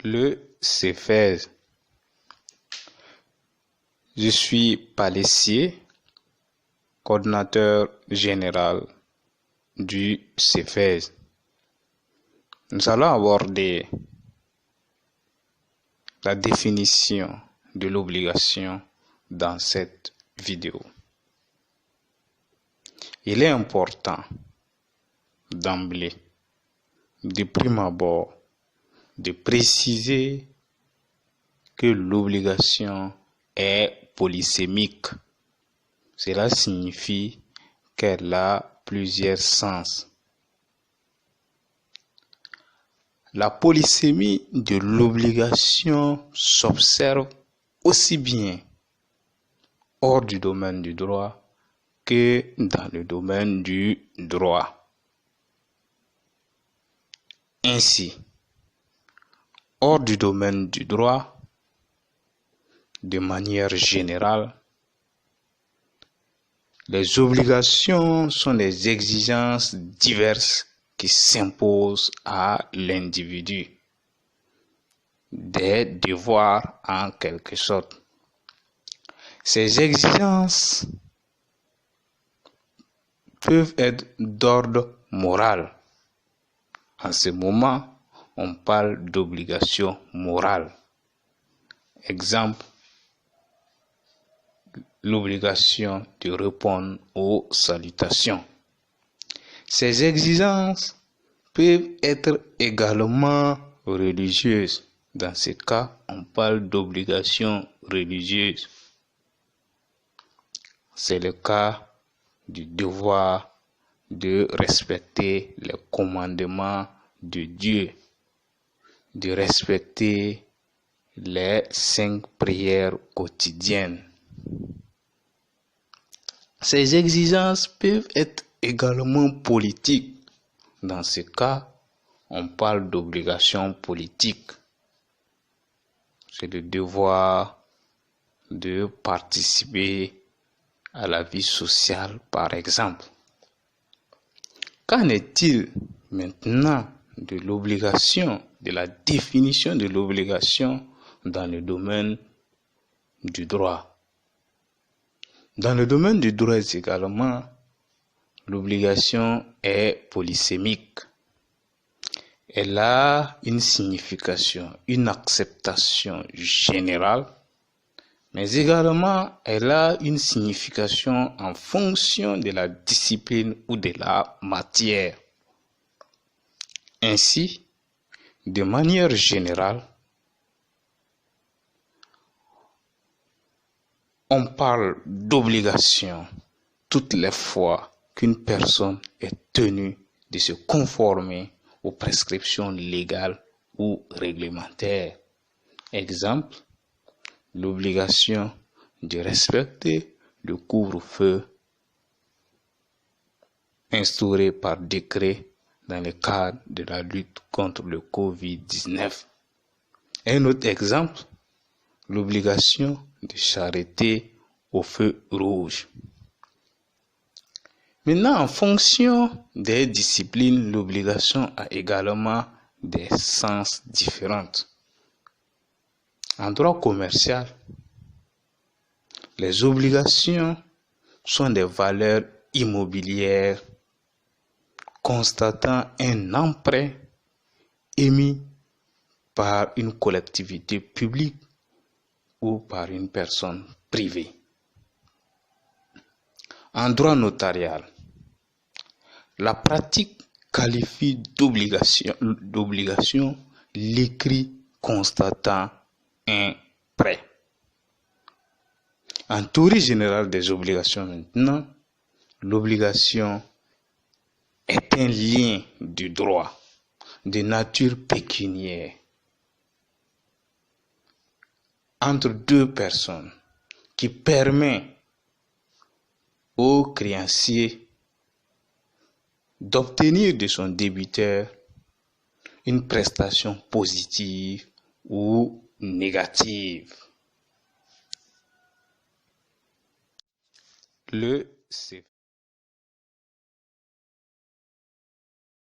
Le CEFES. Je suis Palessier, coordinateur général du CEFES. Nous allons aborder la définition de l'obligation dans cette vidéo. Il est important d'emblée, de prime abord, de préciser que l'obligation est polysémique. Cela signifie qu'elle a plusieurs sens. La polysémie de l'obligation s'observe aussi bien hors du domaine du droit que dans le domaine du droit. Ainsi, hors du domaine du droit, de manière générale, les obligations sont des exigences diverses qui s'imposent à l'individu, des devoirs en quelque sorte. Ces exigences peuvent être d'ordre moral. En ce moment, on parle d'obligation morale. Exemple, l'obligation de répondre aux salutations. Ces exigences peuvent être également religieuses. Dans ce cas, on parle d'obligation religieuse. C'est le cas du devoir de respecter les commandements de Dieu, de respecter les 5 prières quotidiennes. Ces exigences peuvent être également politiques. Dans ce cas, on parle d'obligation politique. C'est le devoir de participer à la vie sociale, par exemple. Qu'en est-il maintenant de l'obligation, de la définition de l'obligation dans le domaine du droit? Dans le domaine du droit également, l'obligation est polysémique. Elle a une signification, une acceptation générale, mais également elle a une signification en fonction de la discipline ou de la matière. Ainsi, de manière générale, on parle d'obligation toutes les fois qu'une personne est tenue de se conformer aux prescriptions légales ou réglementaires. Exemple, l'obligation de respecter le couvre-feu instauré par décret dans le cadre de la lutte contre le Covid-19. Un autre exemple, l'obligation de s'arrêter au feu rouge. Maintenant, en fonction des disciplines, l'obligation a également des sens différents. En droit commercial, les obligations sont des valeurs immobilières constatant un emprunt émis par une collectivité publique ou par une personne privée. En droit notarial, la pratique qualifie d'obligation l'écrit constatant un prêt. En théorie générale des obligations maintenant, l'obligation est un lien du droit de nature pécuniaire entre deux personnes qui permet au créancier d'obtenir de son débiteur une prestation positive ou négative. Le CEFES.